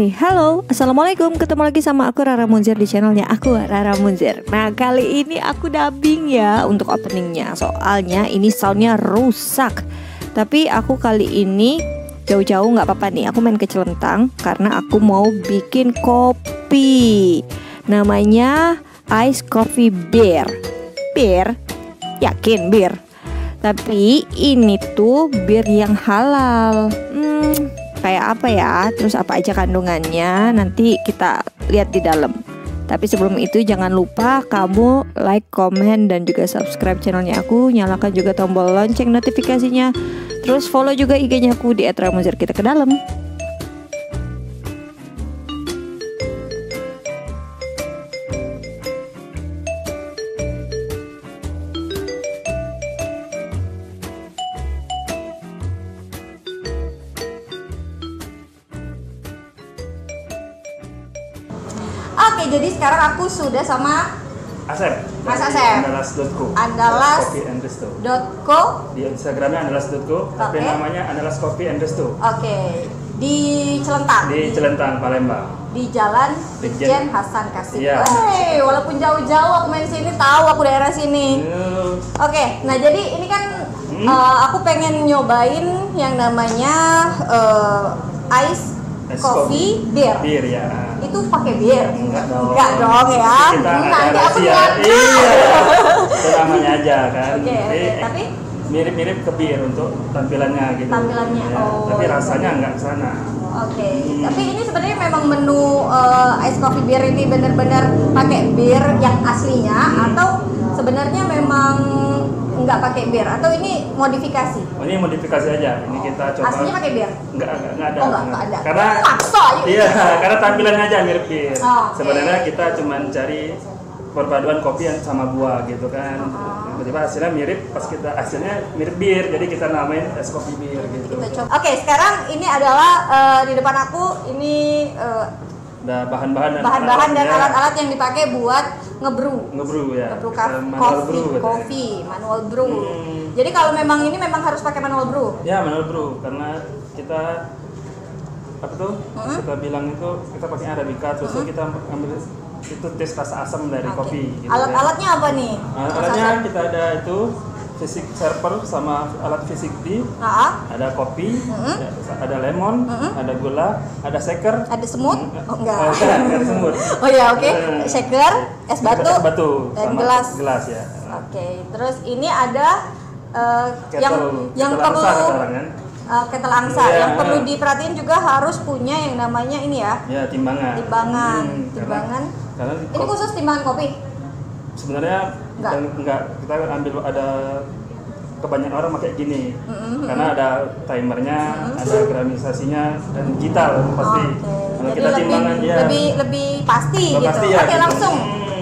Hai, halo, assalamualaikum. Ketemu lagi sama aku Rara Munzir di channelnya aku Rara Munzir. Nah, kali ini aku dubbing ya untuk openingnya. Soalnya ini soundnya rusak. Tapi aku kali ini jauh-jauh nggak apa-apa nih. Aku main ke Celentang karena aku mau bikin kopi. Namanya Ice Coffee Beer. Bir? Yakin bir? Tapi ini tuh bir yang halal. Kayak apa ya? Terus apa aja kandungannya? Nanti kita lihat di dalam. Tapi sebelum itu jangan lupa kamu like, komen, dan juga subscribe channelnya aku. Nyalakan juga tombol lonceng notifikasinya. Terus follow juga IG-nya aku di @ramunzir. Kita ke dalam. Oke, jadi sekarang aku sudah sama Asep, Mas Asep. Andalas.co. Andalas.co. Di Instagramnya Andalas.co, tapi namanya Andalas Coffee and Resto. Oke. Di Celentang. Di Celentang, Palembang. Di Jalan Brigjen Hasan Kasim. Iya. Hey, walaupun jauh-jauh aku main sini, tahu aku daerah sini. Oke, nah jadi ini kan aku pengen nyobain yang namanya Ice Coffee Beer. Bir ya. Itu pakai bir? Enggak dong. Enggak dong ya. Kita Nanti aku rahasia. bilang. Iya. Itu namanya aja kan. Oke, tapi mirip-mirip ke bir untuk tampilannya gitu. Tampilannya, Ya, oh. Tapi rasanya enggak kesana. Oke. Tapi ini sebenarnya memang menu Ice Coffee Beer ini benar-benar pakai bir yang aslinya atau sebenarnya memang nggak pakai bir atau ini modifikasi? Oh, ini modifikasi aja. Ini kita coba. Aslinya pakai bir? Enggak ada. Oh, enggak ada. Karena maksa ya. Iya, karena tampilannya aja mirip bir. Oh, okay. Sebenarnya kita cuma cari perpaduan kopi yang sama buah gitu kan. Tiba-tiba hasilnya mirip, pas kita hasilnya mirip bir, jadi kita namain es kopi bir gitu. Oke, sekarang ini adalah di depan aku ini Ada bahan-bahan dan alat-alat yang dipakai buat ngebrew ya. ngebrew Coffee, manual brew. Jadi kalau memang ini memang harus pakai manual brew. Ya, manual brew karena kita apa tuh? Kita bilang itu kita pakai arabica, terus kita ambil itu tes rasa asam dari kopi gitu. Alat-alatnya apa nih? Alatnya kita ada itu fisik serper sama alat fisik D. Ada kopi, ada lemon, ada gula, ada shaker, ada semut? Oh enggak. Ada semut. Oh ya, oke. Shaker, es batu, dan gelas. Gelas ya. Oke, terus ini ada yang perlu ketel angsa. Yang perlu diperhatiin juga harus punya yang namanya ini ya. Ya, timbangan. Timbangan. Karena ini khusus timbangan kopi. Sebenarnya enggak, kita ambil ada kebanyakan orang pakai gini. Karena ada timernya, ada gramisasinya dan digital pasti. Kalau kita timbangan lebih pasti gitu. Pasti ya, Oke, gitu. langsung.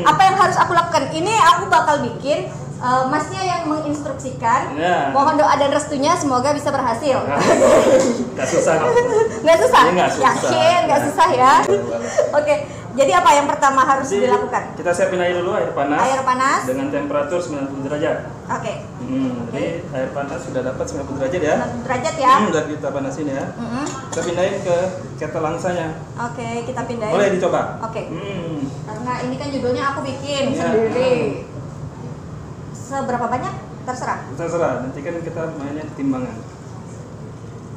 Apa yang harus aku lakukan? Ini aku bakal bikin Masnya yang menginstruksikan. Mohon doa dan restunya, semoga bisa berhasil. Nggak susah. Nggak susah? Nggak susah. Yakin nggak susah ya? Oke, jadi apa yang pertama harus dilakukan? Kita siapin air dulu, air panas. Dengan temperatur 90 derajat. Oke. Jadi air panas sudah dapat 90 derajat ya. 90 derajat ya. Udah kita panasin ya. Kita pindahin ke ketel angsanya. Oke, kita pindahin. Boleh dicoba. Oke. Karena ini kan judulnya aku bikin sendiri. Seberapa banyak? Terserah. Nanti kan kita mainnya timbangan.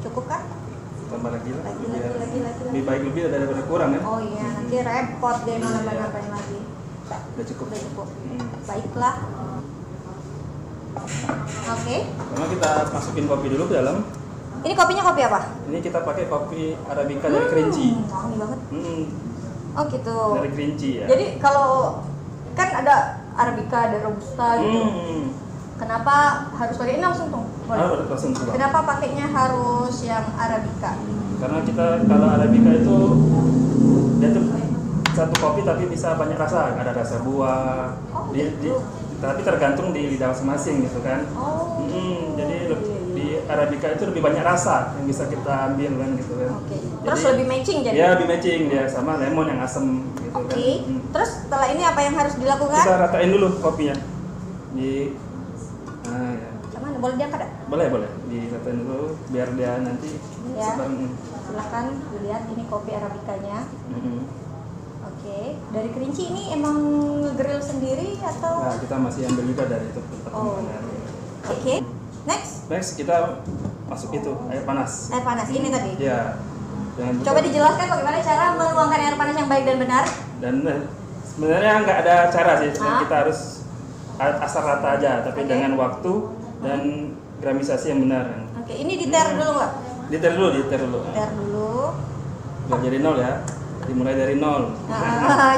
Cukup kan? Tambah lagi. Lagi. Lebih baik lebih daripada kurang kan? Oh iya, nanti repot deh mau nambah-nambahin lagi. Udah cukup. Baiklah. Oke. Karena kita masukin kopi dulu ke dalam. Ini kopinya kopi apa? Ini kita pakai kopi arabica dari Kerinci. Wangi banget. Oh gitu. Dari Kerinci ya. Jadi kalau kan ada arabica, ada robusta gitu. Kenapa harus pakai ini langsung tuh? Langsung. Kenapa pakainya harus yang arabica? Karena kita kalau arabica itu dia tuh satu kopi tapi bisa banyak rasa. Ada rasa buah. Tapi tergantung di lidah masing-masing gitu kan. Jadi di arabica itu lebih banyak rasa yang bisa kita ambil kan gitu kan. Terus lebih matching jadi? Ya, lebih matching dia sama lemon yang asam gitu kan. Terus setelah ini apa yang harus dilakukan? Kita ratain dulu kopinya. boleh diangkat ya? Boleh diratain dulu biar dia nanti Ya. sebarang. Silahkan dilihat ini kopi arabikanya. Mm-hmm. Oke, dari Kerinci ini emang grill sendiri atau? Nah, kita masih ambil juga dari itu perkembangan. Oke. Next Kita masuk itu air panas. air panas ini tadi. Ya. Coba dijelaskan bagaimana cara menuangkan air panas yang baik dan benar. Dan sebenarnya nggak ada cara sih, kita harus asal rata aja, tapi dengan waktu dan gramisasi yang benar. Oke, ini diter dulu nggak? Diter dulu. Ter dulu. Biar jadi 0 ya. Dimulai dari 0.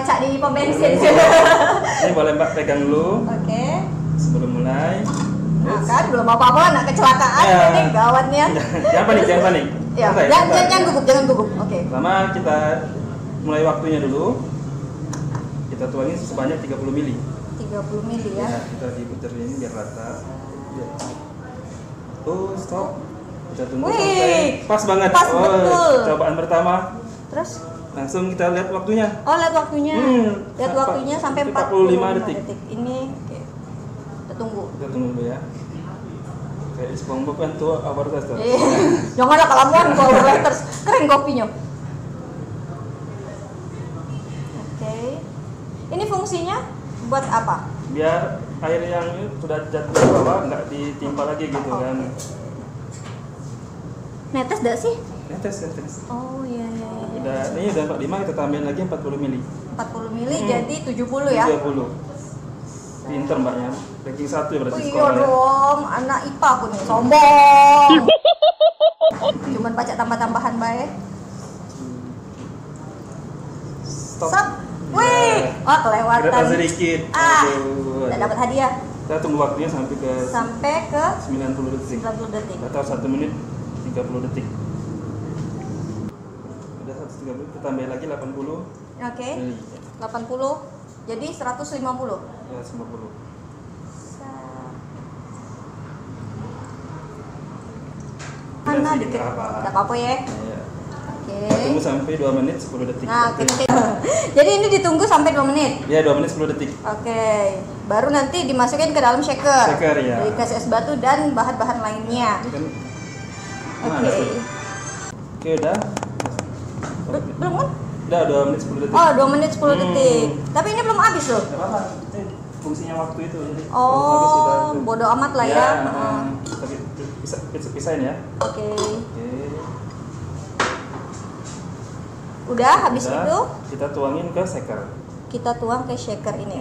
Cak di pom bensin. Ini boleh Mbak pegang dulu. Oke. Sebelum mulai. Nah, kan belum apa-apa nak kecelakaan ini gawatnya. Jangan panik. Ya, jangan gugup. Oke. Pertama kita mulai waktunya dulu. Kita tuangin sebanyak 30 mili. 30 mili ya. Kita diputer ini biar rata. Ya. Stop. Kita tunggu Wih, sampai pas banget. Pas betul. Cobaan pertama. Terus Langsung kita lihat waktunya. lihat waktunya. Lihat waktunya sampai 45 detik. Ini oke. Kita tunggu. Kita tunggu dulu ya. Kayak di SpongeBob kan tuh overtest tuh. Janganlah kelamuan kalau overtest. Keren kopinya. Oke. Ini fungsinya buat apa? Biar air yang sudah jatuh ke bawah nggak ditimpa lagi gitu kan. Netes enggak sih? Netes. Oh iya. Ini udah 45, kita tambahin lagi 40 mili. 40 mili jadi 70 ya? 70. Pinter mbaknya. Ranking 1 ya berarti Iya sekolah ya. dong, anak IPA aku nih, sombong. Cuman baca tambah-tambahan baik. Stop. Wih, kelewatan. Kereta sedikit. Aduh. Udah dapat hadiah. Kita tunggu waktunya sampai ke 90 detik. 90 detik. Atau 1 menit 30 detik. Udah 130, kita tambah lagi 80. Oke. 80. Jadi 150. Ya, 50. Mana dikit? Enggak apa-apa ya. Iya. Oke. Tunggu sampai 2 menit 10 detik. Nah, jadi ini ditunggu sampai 2 menit. Ya, 2 menit 10 detik. Oke. Baru nanti dimasukin ke dalam shaker. Shaker ya. Dikasih es batu dan bahan-bahan lainnya. Ini kan. Oke. Oke, udah. Belum kan? Udah 2 menit 10 detik. Oh, 2 menit 10 detik. Tapi ini belum habis loh. Enggak apa-apa. Itu fungsinya waktu itu. Jadi Oh, bodo amat lah ya. Tapi pisahin ya. Oke. Oke. Udah habis itu kita tuangin ke shaker. Kita tuang ke shaker ini.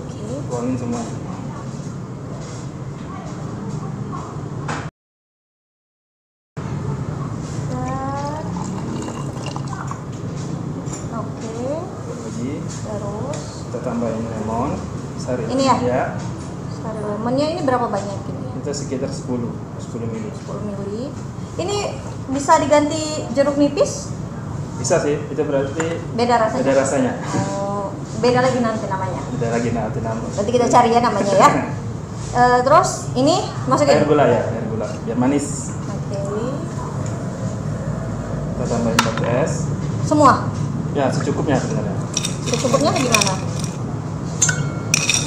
Oke. Tuangin semua. Oke. Lagi. Terus Kita tambahin lemon. Sari. Ini ya? Ya. sari lemonnya ini berapa banyak ini? Itu sekitar 10 mili. 10 mili. Ini bisa diganti jeruk nipis? Bisa sih, itu berarti Beda rasanya. beda rasanya. Oh, beda lagi nanti namanya. Beda lagi nanti nama. Nanti kita cari ya namanya ya. Terus ini masukin Air gula ya, air gula biar manis. Oke. Kita tambahin batu es. Semua? Ya, secukupnya sebenarnya. Secukupnya gimana?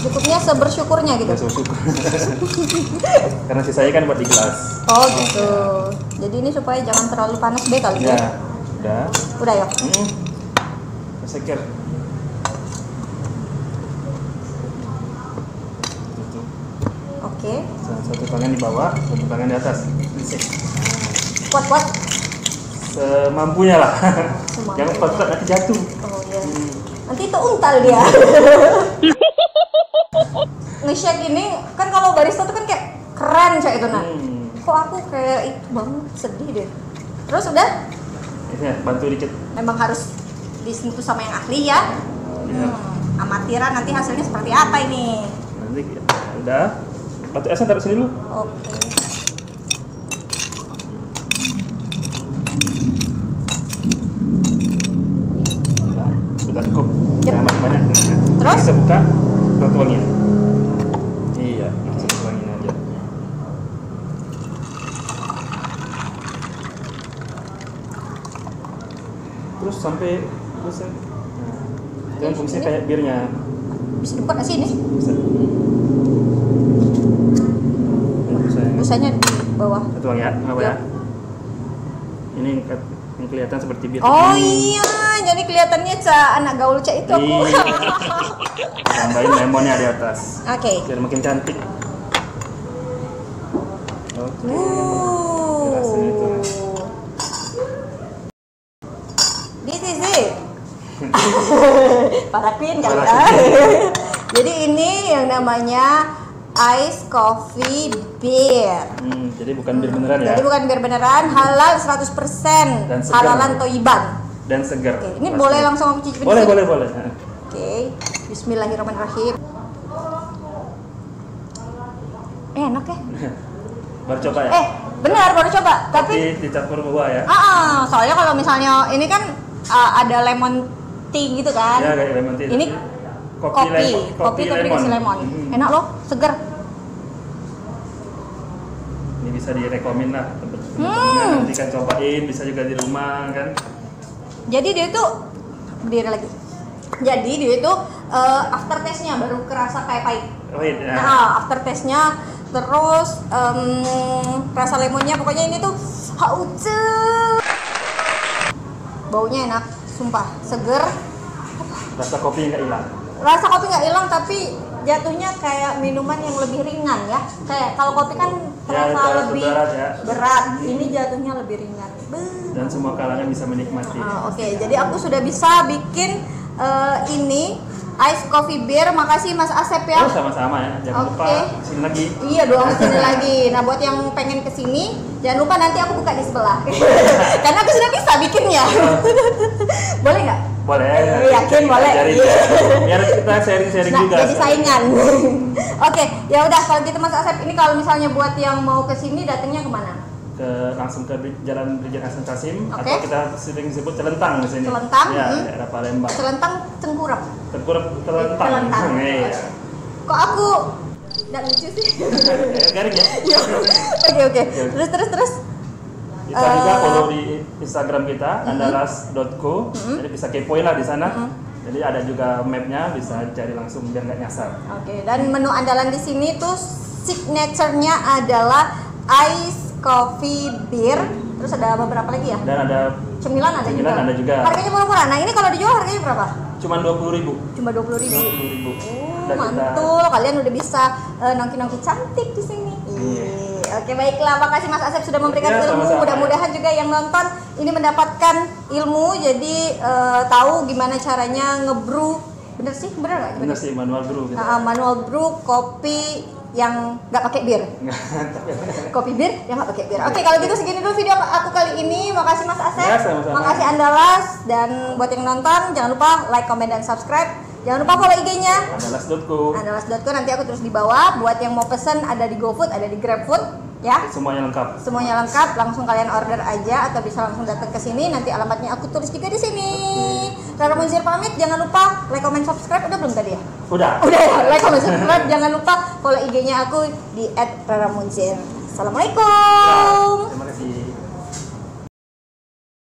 Cukupnya sebersyukurnya gitu? Ya, secukup. Karena sisanya kan buat di gelas. Oh gitu. Jadi ini supaya jangan terlalu panas deh kali ya? Ya, udah. Udah ya? Shaker. Tutup. Oke. Satu tangan di bawah, satu tangan di atas. Kuat-kuat? Semampunya lah. Semampunya. Jangan kuat-kuat nanti jatuh. Oh iya. Nanti itu untal dia. Nge-shake ini kan kalau barista tuh kan kayak keren kayak itu nah. Kok aku kayak itu banget, sedih deh. Terus udah? Ya, bantu dikit. Memang harus disentuh sama yang ahli ya. Amatiran nanti hasilnya seperti apa ini? Nanti udah. Batu esnya taruh sini dulu. Oke. Sudah cukup. Yep. Jangan banyak. Terus? Kita buka tuangin. Iya, kita tuangin aja. Terus sampai selesai. Dan fungsinya kayak birnya. Bisa dibuka nggak sih ini? Bisa. bisanya di bawah. Tuang ya, apa ya? Yap. Ini yang kelihatan seperti bir. Oh iya, jadi kelihatannya anak gaul itu aku. Iya. Tambahin lemonnya di atas. Oke. Biar makin cantik. Oke. Rasanya itu. This is it. Para queen kali Para ya. queen. Jadi ini yang namanya ice coffee beer. Jadi bukan bir beneran ya. Jadi bukan bir beneran, halal 100%. Dan segar. Halalan toiban. Dan segar. Oke, ini Pasti. boleh langsung aku cicipin. Boleh, di sini? boleh. Oke. Bismillahirrahmanirrahim. Enak ya? Baru coba ya? Benar baru coba, tapi dicampur buah ya? soalnya kalau misalnya ini kan ada lemon tea gitu kan? Ya, kayak lemon tea. Ini kopi tapi dikasih lemon. Enak loh, seger. Ini bisa direkomin lah teman-teman nanti kan cobain, bisa juga di rumah kan. Jadi dia itu berdiri lagi. Jadi dia itu after taste-nya baru kerasa kayak pahit. Pahit ya. Nah, after taste-nya terus rasa lemonnya pokoknya ini tuh hauce. Baunya enak, sumpah, seger. Rasa kopi nggak hilang. Rasa kopi nggak hilang tapi jatuhnya kayak minuman yang lebih ringan ya. Kayak kalau kopi kan terasa lebih berat, ini jatuhnya lebih ringan. Dan semua kalangan bisa menikmati. Oke, jadi aku sudah bisa bikin ini ice coffee beer. Makasih Mas Asep ya. Sama-sama ya. Jangan lupa kesini lagi. Iya dong, kesini lagi. Nah, buat yang pengen kesini, jangan lupa nanti aku buka di sebelah. Karena aku sudah bisa bikinnya. Boleh nggak? Boleh. Yakin boleh. Biar kita sharing-sharing juga. Jadi saingan. Oke, ya udah kalau gitu Mas Asep, ini kalau misalnya buat yang mau kesini datangnya kemana? Langsung ke Jalan Brigjen Hasan Kasim, atau kita sering disebut Celentang di sini. Celentang? Ya, daerah Palembang. Celentang Cengkurap. Celentang. Iya. Kok aku nggak lucu sih? Garing ya? Oke. Terus. Bisa juga follow di Instagram kita, andalas.co. Jadi bisa kepoin lah di sana. Jadi ada juga mapnya, bisa cari langsung biar nggak nyasar. Oke, dan menu andalan di sini tuh signature-nya adalah ice coffee beer. Terus ada beberapa lagi ya? Dan ada cemilan ada juga. Harganya murah-murah. Nah, ini kalau dijual harganya berapa? Cuma 20.000. Cuma 20.000. 20.000. Mantul, kalian udah bisa nongki-nongki cantik di sini. Oke, baiklah. Makasih Mas Asep sudah memberikan ilmu. Mudah-mudahan juga yang nonton ini mendapatkan ilmu. Jadi tahu gimana caranya ngebrew. Bener nggak? Bener sih, manual brew. Gitu. Manual brew kopi yang nggak pakai bir. Kopi bir yang nggak pakai bir. Oke, kalau gitu segini dulu video aku kali ini. Makasih Mas Asep. Ya, sama-sama. Makasih Andalas, dan buat yang nonton jangan lupa like, comment, dan subscribe. Jangan lupa follow IG-nya andalas.co. Nanti aku terus di bawah. Buat yang mau pesen ada di GoFood, ada di GrabFood, ya. Semuanya lengkap. Langsung kalian order aja atau bisa langsung datang ke sini. Nanti alamatnya aku tulis juga di sini. Rara Munzir pamit. Jangan lupa like, comment, subscribe. Udah belum tadi ya? Udah ya. Like, comment, subscribe. Jangan lupa follow IG-nya aku di @raramunzir. Assalamualaikum. Terima kasih.